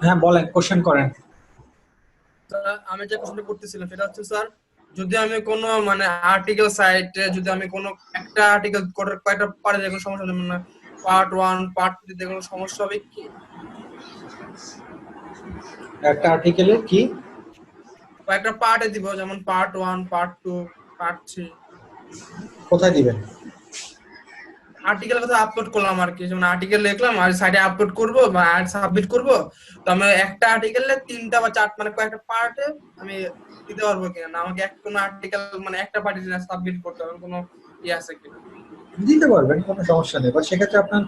হ্যাঁ বলেন, কোশ্চেন করেন। আমি যে কোশ্চেনটা করতেছিলাম সেটা হচ্ছে স্যার, যদি আমি কোনো মানে আর্টিকেল সাইটে যদি আমি কোনো একটা আর্টিকেল কয়েকটা পারে যে কোনো সমস্যা হবে, মানে পার্ট 1 পার্ট 2 দিতে কোনো সমস্যা হবে কি? একটা আর্টিকেলের কি? কয়েকটা পার্টে দিব, যেমন পার্ট 1 পার্ট 2 পার্ট 3। কোথায় দিবেন? আর্টিকেল কথা আপলোড করলাম আর কি, যেমন আর্টিকেল লিখলাম আর সাইডে আপলোড করব বা সাবমিট করব, তো আমি একটা আর্টিকেলে তিনটা বা চার মানে কয়েকটা পার্টে আমি দিতে পারবো কিনা, না আমাকে কোনো আর্টিকেল মানে একটা পার্টি সাবমিট করতে হবে, কোনো ইয়ে আছে কিনা? দিতে পারবেন, কোনো সমস্যা নেই। বাট সেক্ষেত্রে আপনার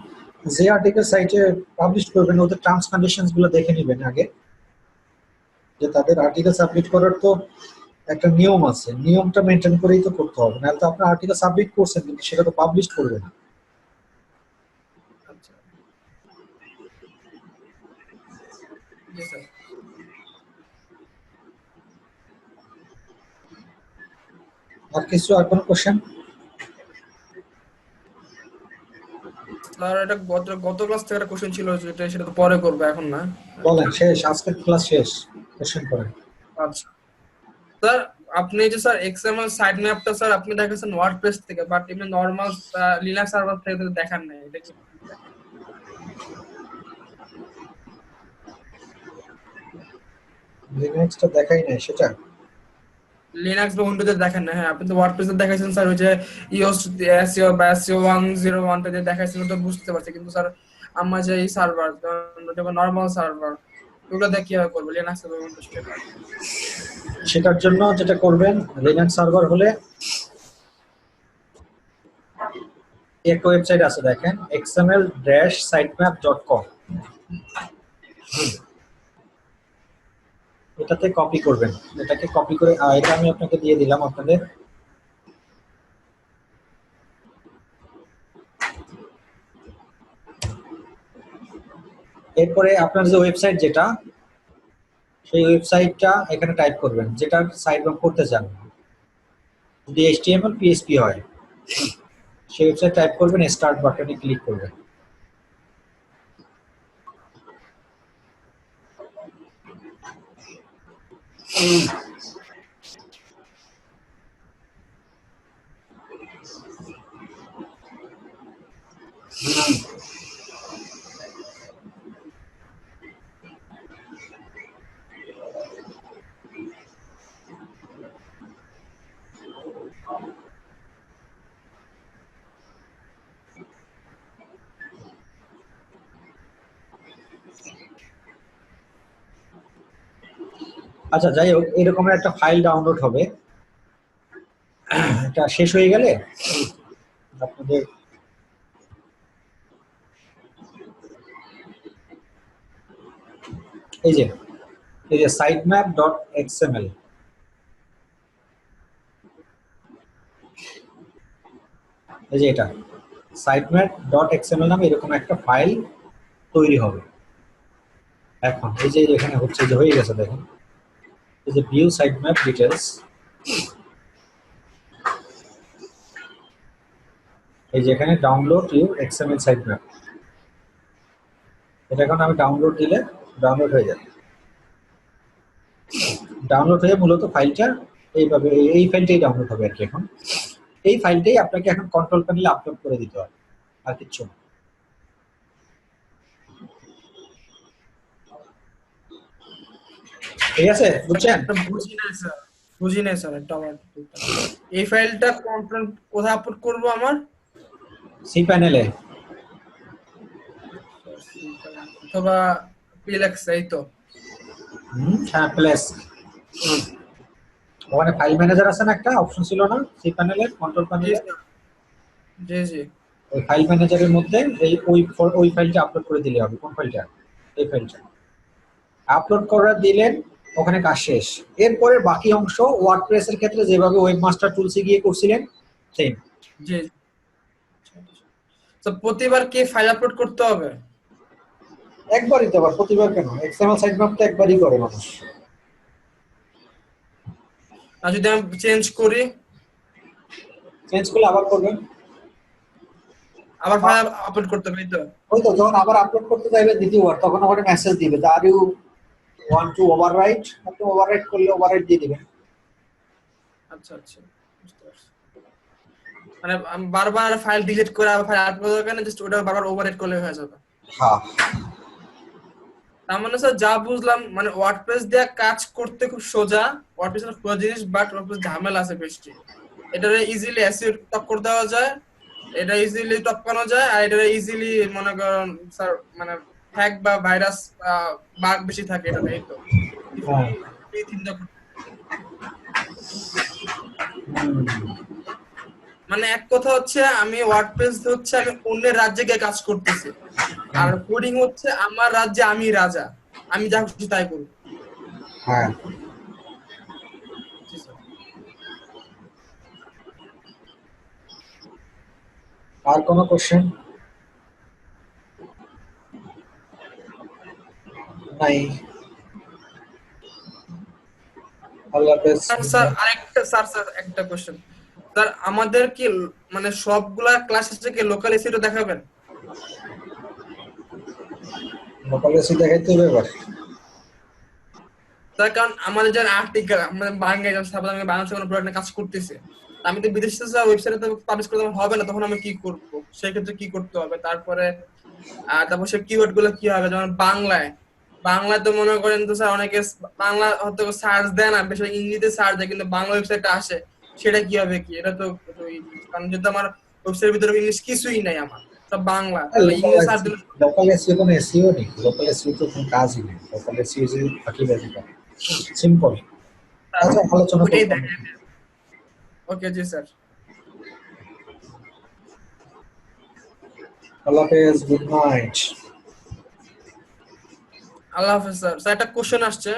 যে আর্টিকেল সাইটে পাবলিশ করবেন ওদের টার্মস কন্ডিশনস গুলো দেখে নেবেন আগে, যে তাদের আর্টিকেল সাবমিট করার তো একটা নিয়ম আছে, নিয়মটা মেনটেন করেই তো করতে হবে, নাহলে তো আপনার আর্টিকেল সাবমিট করছেন কিন্তু সেটা তো পাবলিশ করবে না। আচ্ছা, জি স্যার। আর কিছু, আর কোনো কোশ্চেন? স্যার এটা গত গত ক্লাস থেকে একটা কোশ্চেন ছিল, যেটা সেটা তো পরে করবো, এখন না আর কি। বলেন, শেষ, আজকের ক্লাস শেষ, কোশ্চেন করেন। আচ্ছা স্যার, আপনি যে স্যার এক্সএমএল সাইট ম্যাপটা স্যার আপনি দেখাচ্ছেন ওয়ার্ডপ্রেস থেকে, বাট এমনি নরমাল লিনাক্স সার্ভার থেকে তো দেখান নাই, এটা কি? লিনাক্সটা দেখাই নাই সেটা? লিনাক্স বা উইন্ডোতে দেখেন না? হ্যাঁ, আপনি তো ওয়ার্ডপ্রেসে দেখাইছেন স্যার, ওই যে ইওস এসইও বা এসইও 101 টা যে দেখাইছেন তো বুঝতে পারছি, কিন্তু স্যার আমার যে এই সার্ভার যেমন নরমাল সার্ভার ওগুলো দিয়ে কিভাবে করবো লিনাক্স বা উইন্ডোজ সেটা? সেটার জন্য যেটা করবেন, লিনাক্স সার্ভার হলে একটা ওয়েবসাইট আছে দেখেন, xml-sitemap.com, এটাতে কপি করবেন। এটাকে কপি করে এটা আমি আপনাকে দিয়ে দিলাম আপনাদের। এরপরে আপনার যে ওয়েবসাইট যেটা, সেই ওয়েবসাইটটা এখানে টাইপ করবেন, যেটা সাইট ম্যাপ করতে চান। যদি HTML PHP হয় সেই ওয়েবসাইট টাইপ করবেন, স্টার্ট বাটনে ক্লিক করবেন। আচ্ছা, যাই হোক, এরকম একটা ফাইল ডাউনলোড হবে। এটা শেষ হয়ে গেলে আপনাদের এই যে sitemap.xml, এই যে এটা sitemap.xml নামে এরকম একটা ফাইল তৈরি হবে। এখন এই যে এখানে হচ্ছে, যে হয়ে গেছে দেখেন, এই যে ভিউ সাইটম্যাপ ডিটেলস, এই যে এখানে ডাউনলোড ইউর XML সাইটম্যাপ, এটা এখন আমি ডাউনলোড দিলে ডাউনলোড হয়ে যাবে। ডাউনলোড হয়ে মূলত ফাইলটা এইভাবে, এই ফাইলটাই ডাউনলোড হবে আর কি। এখন এই ফাইলটাই আপনাকে এখন কন্ট্রোল প্যানেলে আপলোড করে দিতে হবে, আর কিচ্ছু না। ঠিক আছে, বুঝছেন? বুঝি নাই স্যার, বুঝি নাই স্যার, একটা আমার এই ফাইলটা কন্ট্রোল কোথায় আপলোড করবো আমার? সি প্যানেলে। অথবা পিএলএক্স, এই তো? হ্যাঁ, প্লেস, ওখানে ফাইল ম্যানেজার আছে না, একটা অপশন ছিল না সি প্যানেলের, কন্ট্রোল জি প্যানেলে? স্যার, জি জি। ওই ফাইল ম্যানেজারের মধ্যে এই ওই ফাইলটা আপলোড করে দিলে হবে। কোন ফাইলটা? এই ফাইলটা আপলোড করে দিলেন, ওখানে কাজ শেষ। এরপরে বাকি অংশ ওয়ার্ডপ্রেস এর ক্ষেত্রে যেভাবে ওয়েবমাস্টার টুলসে গিয়ে করছিলেন সেম। জি। তো প্রতিবার কি ফাইল আপলোড করতে হবে? একবারই তো, আবার প্রতিবার কেন? এক্সএমএল সাইটম্যাপ তো একবারই করে মানুষ। আর যদি আমি চেঞ্জ করি? চেঞ্জ করলে আবার করবেন। আবার ফাইল আপলোড করতে হবে, এই তো? ওই তো, যখন আবার আপলোড করতে চাইবে দ্বিতীয়বার, তখন আবার মেসেজ দিবে যে are you want to overwrite, আপনি ওভাররাইট করলে ওভাররাইট দিয়ে দিবেন। আচ্ছা আচ্ছা, বুঝতে পারছি। মানে আমি বারবার ফাইল ডিলিট করে আবার ফাইল আপলোড করার কারণে জাস্ট ওটা বারবার ওভাররাইট করলে হয়ে যাবে। হ্যাঁ তার মানে স্যার যা বুঝলাম, মানে ওয়ার্ডপ্রেস দিয়ে কাজ করতে খুব সোজা, ওয়ার্ডপ্রেস এর সোজা জিনিস, বাট ওয়ার্ডপ্রেস ঝামেলা আছে বেশি। এটারে ইজিলি এসইও টক্কর দেওয়া যায়, এটা ইজিলি টপকানো যায়, আর এটা ইজিলি মনে করেন স্যার মানে হ্যাক বা ভাইরাস বাগ বেশি থাকে এটাতে, এই তো হ্যাঁ। এই চিন্তা করতে। মানে এক কথা হচ্ছে আমি ওয়ার্ডপ্রেস হচ্ছে আমি অন্যের রাজ্যে গিয়ে কাজ করতেছি, আর কোডিং হচ্ছে আমার রাজ্যে আমি রাজা, আমি যা খুশি তাই করব। হ্যাঁ জি স্যার। আর কোনো কোশ্চেন নাই? আল্লাহ হাফেজ। স্যার আরেকটা স্যার একটা কোশ্চেন স্যার, আমাদের কি মানে সবগুলা ক্লাস থেকে লোকাল এসিটা দেখাবেন? লোকাল এসি দেখাইতে হবে এবার। তার কারণ আমাদের যারা আর্টিকেল আমাদের বাংলাদেশে কোনো প্রোডাক্ট নিয়ে কাজ করতেছে, আমি তো বিদেশে ওয়েবসাইটে তো পাবলিশ করতে হবে না, তখন আমি কি করব, সেই ক্ষেত্রে কি করতে হবে? তারপরে তারপর সে কিওয়ার্ড গুলো কি হবে, যেমন বাংলায় তো মনে করেন তো স্যার অনেকে বাংলা হয়তো সার্চ দেয় না, বেশি ইংরেজিতে সার্চ দেয়, কিন্তু বাংলা ওয়েবসাইটে আসে, সেটা কি হবে কি? এটা তো কারণ যেহেতু আমার ওয়েবসাইটের ভিতরে ইংলিশ কিছুই নাই, আমার সব বাংলা, তাহলে ইংলিশ সার্চ দিলে লোকাল এসিও কোনো এসিও নেই, লোকাল এসিও তো কোনো কাজই নেই, লোকাল এসিও যে ফাঁকিবাজি করে, সিম্পল। আচ্ছা আলোচনা ওটাই করব। দেখেন। ওকে জি স্যার। আল্লাহ হাফেজ, গুড নাইট। আল্লাহ হাফেজ স্যার। স্যার একটা কোশ্চেন আসছে,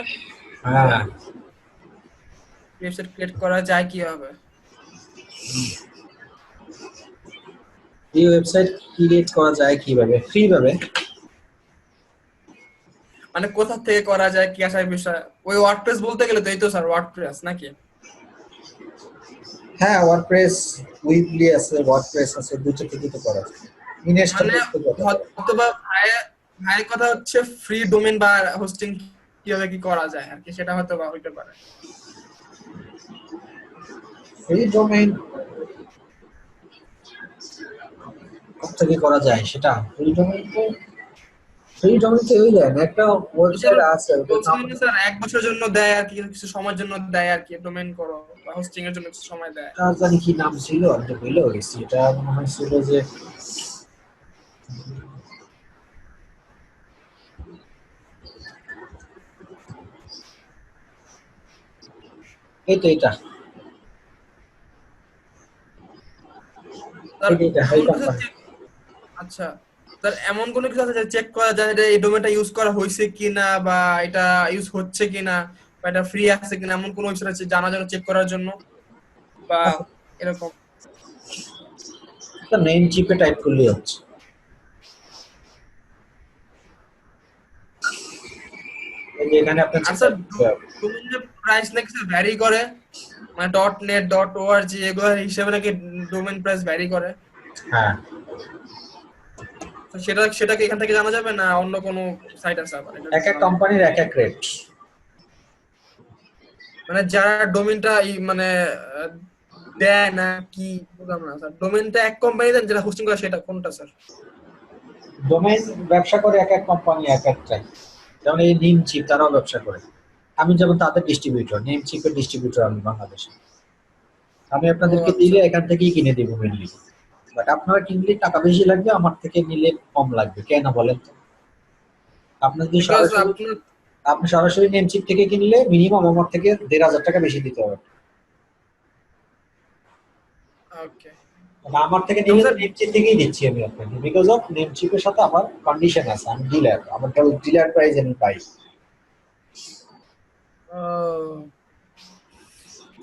হ্যাঁ ওয়েবসাইট ক্রিয়েট করা যায় কিভাবে? এই ওয়েবসাইট ক্রিয়েট করা যায় কিভাবে? ফ্রি ভাবে। মানে কোথা থেকে করা যায়, কি আসার বিষয়? ওই ওয়ার্ডপ্রেস বলতে গেলে তো এই তো স্যার ওয়ার্ডপ্রেস নাকি? হ্যাঁ ওয়ার্ডপ্রেস উইবলি আছে, ওয়ার্ডপ্রেস আছে, দুটো থেকে তো করা যায়। ইনস্টল মানে করতে কত টাকা? অথবা ভাইয়ের কথা হচ্ছে ফ্রি ডোমেইন বা হোস্টিং কিভাবে কি করা যায় আর কি, সেটা হয়তো বা হইতে পারে। ফ্রি ডোমেইন কত থেকে করা যায় সেটা? ফ্রি ডোমেইন তো হয়ে যায় না, একটা ওয়েবসাইট আছে ওটার নাম। বলছিলেন স্যার 1 বছরের জন্য দেয় আর কি, কিছু সময়ের জন্য দেয় আর কি, ডোমেইন করো বা হোস্টিং এর জন্য কিছু সময় দেয়। তার জানি কি নাম ছিল, আমি তো ভুলে গেছি। এটা মনে হয় ছিল যে এই তো এটা স্যার এটা এমন এই কিছু কোম্পানি। আচ্ছা স্যার, এমন কোনো কিছু আছে যে চেক করা যায় যে এই ডোমেইনটা ইউজ করা হয়েছে কিনা, বা এটা ইউজ হচ্ছে কিনা, বা এটা ফ্রি আছে কিনা, এমন কোনো ওয়েবসাইট আছে জানার জন্য, চেক করার জন্য, বা এরকম? এটা নেম চিপে টাইপ করলেই হচ্ছে। এই যে এখানে আপনার আর স্যার ডোমেইনের প্রাইস নাকি স্যার ভ্যারি করে, মানে .net .org এগুলো হিসেবে নাকি ডোমেইন প্রাইস ভ্যারি করে? হ্যাঁ তো সেটা কি এখান থেকে জানা যাবে, না অন্য কোনো সাইট আছে আবার এটা এক এক জানা যাবে? কোম্পানির এক এক রেট। মানে যারা ডোমেইনটা মানে দেয় না কি, বুঝলাম না স্যার, ডোমেইনটা এক কোম্পানি দেন, যেটা হোস্টিং করে সেটা কোনটা স্যার? ডোমেইন ব্যবসা করে এক এক কোম্পানি এক একটা। যেমন এই নেম চিপ তারাও ব্যবসা করে। আমি যেমন তাদের ডিস্ট্রিবিউটর, নেম চিপের ডিস্ট্রিবিউটর আমি বাংলাদেশে। আমি আপনাদেরকে আচ্ছা। দিলে এখান থেকেই কিনে দেবো মেনলি, বাট আপনারা কিনলে টাকা বেশি লাগবে, আমার থেকে নিলে কম লাগবে। কেন বলেন তো? আপনি যদি বিকজ সরাসরি আপনার আপনি সরাসরি নেম চিপ থেকে কিনলে মিনিমাম আমার থেকে 1,500 টাকা বেশি দিতে হবে। ওকে মানে আমার থেকে নিলে তো নেম চিপ থেকেই দিচ্ছি আমি আপনাকে, বিকজ অফ নেম চিপের সাথে আমার কন্ডিশন আছে, আমি ডিলার, আমার ডিলার প্রাইস আমি পাই।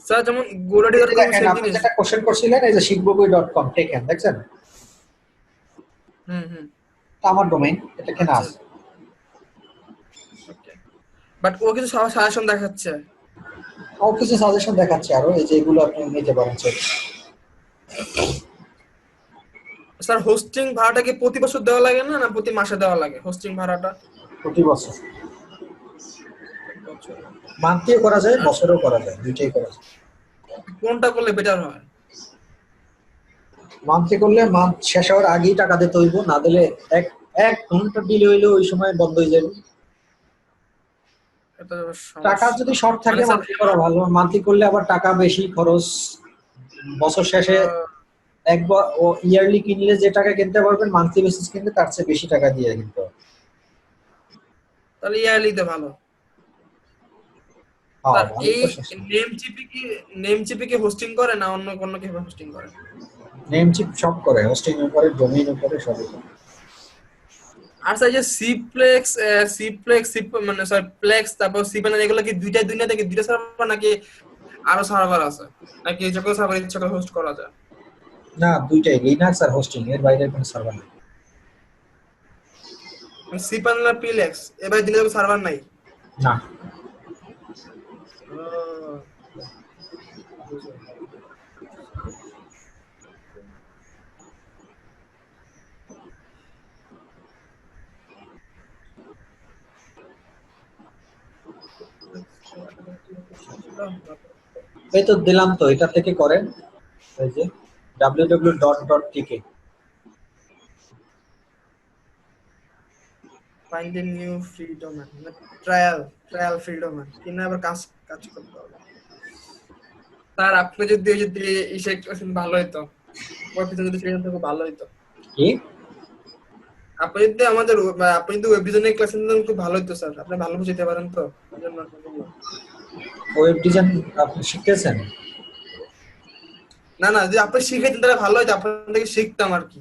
স্যার যেমন গোলাডি.com দেখেন সেম আপনি জিনিস। যেটা কোশ্চেন করছিলেন, এই যে শিখববই.com টেকেন দেখছেন, হুম এটা আমার ডোমেইন, এটা কেনা আচ্ছা আছে। ওকে, বাট ও কিছু সাজেশন দেখাচ্ছে। ও কিছু সাজেশন দেখাচ্ছে আরো, এই যে এগুলো আপনি নিতে পারেন চেক। স্যার হোস্টিং ভাড়াটা কি প্রতি বছর দেওয়া লাগে না, না প্রতি মাসে দেওয়া লাগে হোস্টিং ভাড়াটা? প্রতি বছর। মান্থলিও করা যায়, বছরেও করা যায়, দুইটাই করা যায়। কোনটা করলে বেটার হয়? মান্থলি করলে মান্থ শেষ হওয়ার আগেই টাকা দিতে হইব, না দিলে এক এক ঘন্টা ডিলে হইলে ওই সময় বন্ধ হয়ে যাবে। এটা টাকা সমস্যা। যদি শর্ট থাকে মানে স্যার মান্থলি করা ভালো, মান্থলি করলে আবার টাকা বেশি খরচ। বছর শেষে একবার ও ইয়ারলি কিনলে যে টাকা কিনতে পারবেন, মান্থলি বেসিস কিনলে তার চেয়ে বেশি টাকা দিয়ে কিনতে হবে। তাহলে ইয়ারলিতে ভালো। হ্যাঁ স্যার ভালো এই তো শেষ। নেমচিপি কি হোস্টিং করে না অন্য কোনো কি হোস্টিং করে? নেমচিপ সব করে, হোস্টিং এর উপরে, ডোমেইন উপরে, সবই করে। আর স্যার যে মানে স্যার প্লেক্স তারপর সিপ্যানেল এগুলো কি দুইটা থেকে দুইটা সার্ভার নাকি আরো সার্ভার আছে, নাকি যে কোনো সার্ভার ইচ্ছা করে হোস্ট করা যায়? না, দুইটাই, লিনাক্স আর হোস্টিং, এর বাইরে কোনো সার্ভার নেই। সিপ্যানেল আর প্লেক্স এবার দিলে সার্ভার নাই? না, আহ, বুঝলাম। এই তো দিলাম, তো এটা থেকে করেন, এই যে www.tk। Find a new free domain, trial free domain কিনা আবার কাজ কাজ করতে হবে। স্যার আপনি যদি ওই যদি ইসে করতেন ভালো হতো, ওর পিছনে যদি সেখান থেকে ভালো হতো। কি? আপনি যদি ওয়েব ডিজাইনের ক্লাস নিতেন খুব ভালো হতো স্যার, আপনি ভালো বুঝাইতে পারেন তো, এই জন্য আপনাকে বললাম। ওয়েব ডিজাইন আপনি শিখতেছেন? না না, যদি আপনি শিখাইতেন তাহলে ভালো হতো, আপনার থেকে শিখতাম আর কি।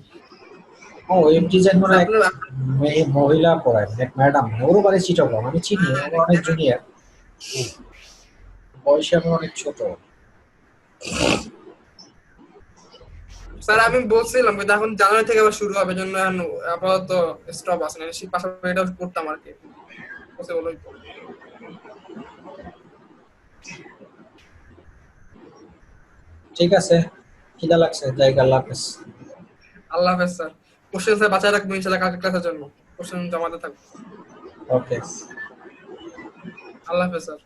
ও ওয়েব ডিজাইন মানে এক আপনার মহিলা পড়ায়, এক ম্যাডাম, ওরও বাড়ি চিটাগং, আমি চিনি, ও অনেক জুনিয়র, বয়সে আমি অনেক ছোট। স্যার আমি বলছিলাম কিন্তু এখন জানুয়ারি থেকে আবার শুরু হবে, জন্য এখন আপাতত স্টপ আছে না, পাশাপাশি এটা করতাম আর কি, পসিবল হইতো। ঠিক আছে, খিদা লাগছে, জায়গা, আল্লাহ হাফেজ। আল্লাহ হাফেজ স্যার। কোশ্চেন স্যার বাঁচায় রাখবো ইনশাআল্লাহ কালকে ক্লাসের জন্য, কোশ্চেন জমাতে থাকবো। ওকে। আল্লাহ হাফেজ স্যার।